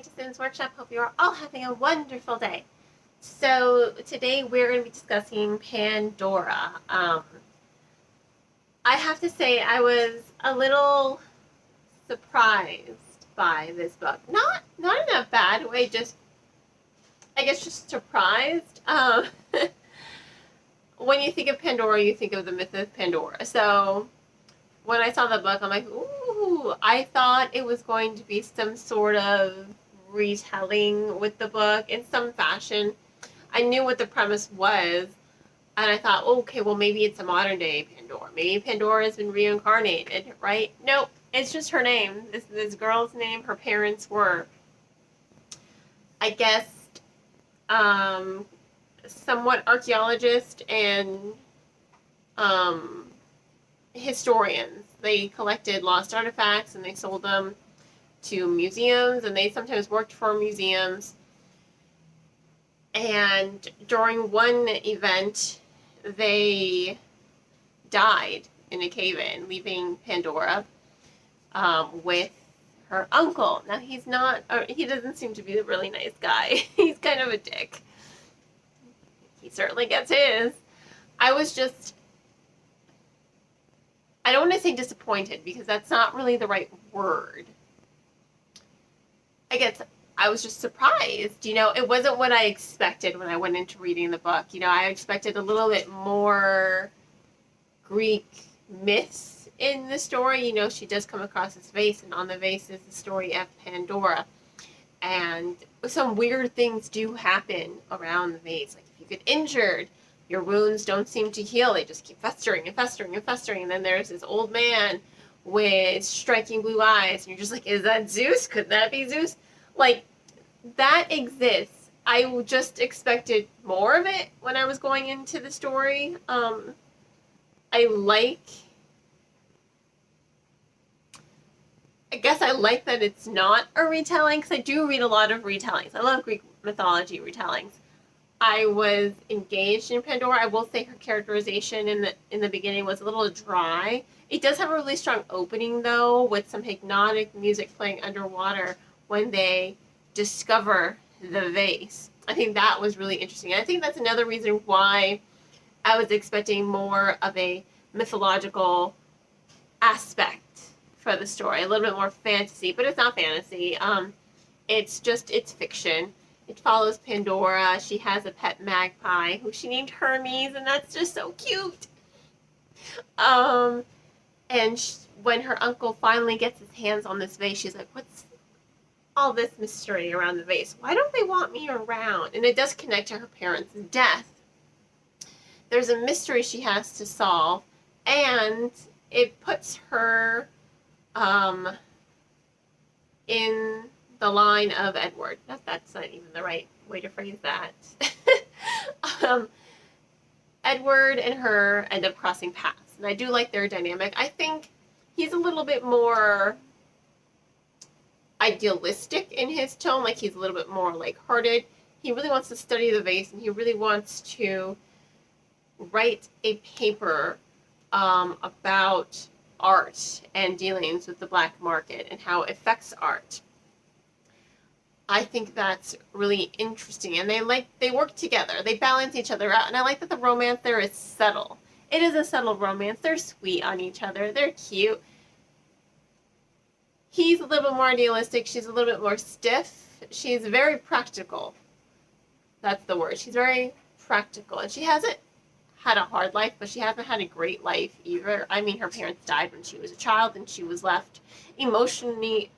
Fantasy Workshop. Hope you are all having a wonderful day. So today we're going to be discussing Pandora. I have to say I was a little surprised by this book. Not in a bad way, just I guess just surprised. When you think of Pandora, you think of the myth of Pandora. So when I saw the book, I'm like, ooh, I thought it was going to be some sort of retelling with the book in some fashion. I knew what the premise was, and I thought, okay, well, maybe it's a modern day Pandora. Maybe Pandora has been reincarnated, right? Nope, it's just her name. This girl's name. Her parents were, I guess, somewhat archaeologists and historians. They collected lost artifacts and they sold them to museums, and they sometimes worked for museums. And during one event, they died in a cave-in, leaving Pandora with her uncle. Now, he doesn't seem to be a really nice guy. He's kind of a dick. He certainly gets his. I don't want to say disappointed, because that's not really the right word. I guess I was just surprised. It wasn't what I expected when I went into reading the book. I expected a little bit more Greek myths in the story. She does come across this vase, and on the vase is the story of Pandora. And some weird things do happen around the vase. Like if you get injured, your wounds don't seem to heal. They just keep festering and festering and festering. And then there's this old man with striking blue eyes. And you're just like, is that Zeus? Could that be Zeus? Like, that exists. I just expected more of it when I was going into the story. I guess I like that it's not a retelling, because I do read a lot of retellings. I love Greek mythology retellings. I was engaged in Pandora. I will say her characterization in the beginning was a little dry. It does have a really strong opening, though, with some hypnotic music playing underwater when they discover the vase. I think that was really interesting. I think that's another reason why I was expecting more of a mythological aspect for the story, a little bit more fantasy, but it's not fantasy. It's fiction. It follows Pandora. She has a pet magpie who she named Hermes, and that's just so cute. When her uncle finally gets his hands on this vase, she's like, what's all this mystery around the vase? Why don't they want me around? And it does connect to her parents' death. There's a mystery she has to solve, and it puts her in the line of Edward. That's not even the right way to phrase that. Edward and her end up crossing paths, and I do like their dynamic. I think he's a little bit more idealistic in his tone, like he's a little bit more lighthearted. He really wants to study the vase, and he really wants to write a paper about art and dealings with the black market and how it affects art. I think that's really interesting, and they work together. They balance each other out, and I like that the romance there is subtle. It is a subtle romance. They're sweet on each other. They're cute. He's a little bit more idealistic. She's a little bit more stiff. She's very practical. That's the word. She's very practical, and she hasn't had a hard life, but she hasn't had a great life either. I mean, her parents died when she was a child, and she was left emotionally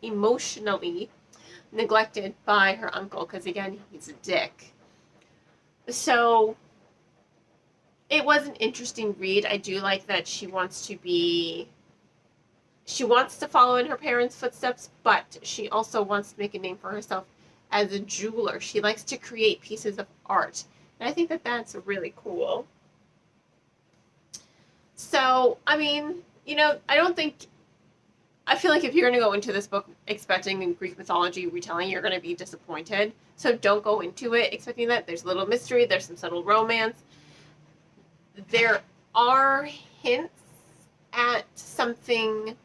neglected by her uncle, because again, he's a dick. So it was an interesting read. I do like that she wants to follow in her parents' footsteps, but she also wants to make a name for herself as a jeweler. She likes to create pieces of art, and I think that that's really cool. So, I mean, I feel like if you're going to go into this book expecting a Greek mythology retelling, you're going to be disappointed. So don't go into it expecting that. There's a little mystery. There's some subtle romance. There are hints at something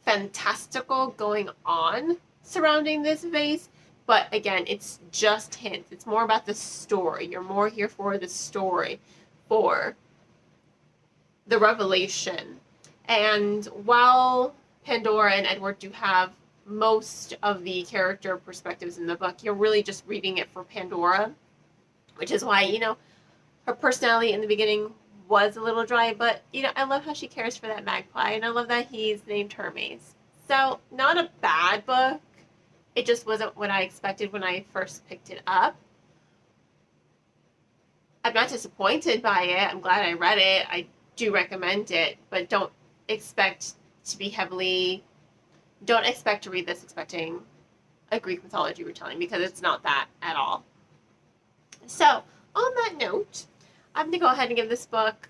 fantastical going on surrounding this vase, But again, it's just hints. It's more about the story. You're more here for the story, for the revelation. And while Pandora and Edward do have most of the character perspectives in the book, you're really just reading it for Pandora, which is why, her personality in the beginning was a little dry, but, I love how she cares for that magpie, and I love that he's named Hermes. So, not a bad book. It just wasn't what I expected when I first picked it up. I'm not disappointed by it. I'm glad I read it. I do recommend it, but don't expect to read this expecting a Greek mythology retelling, because it's not that at all. So, on that note, I'm going to go ahead and give this book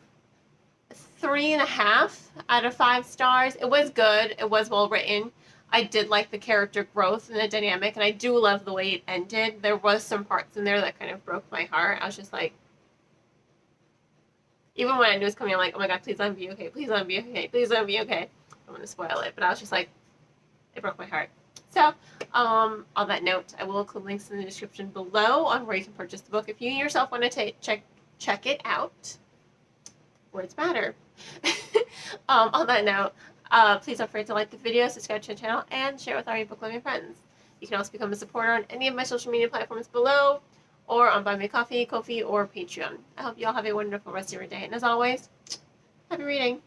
3.5 out of 5 stars. It was good. It was well written. I did like the character growth and the dynamic, and I do love the way it ended. There was some parts in there that kind of broke my heart. I was just like, even when I knew it was coming, I'm like, oh my god, please let him be okay, please let him be okay, please let him be okay. I'm going to spoil it, but I was just like, it broke my heart. So, on that note, I will include links in the description below on where you can purchase the book if you yourself want to check it out. Words matter. On that note, please don't forget to like the video, subscribe to the channel, and share with all your book loving friends. You can also become a supporter on any of my social media platforms below, or on Buy Me Coffee, Ko-fi, or Patreon. I hope you all have a wonderful rest of your day, and as always, happy reading!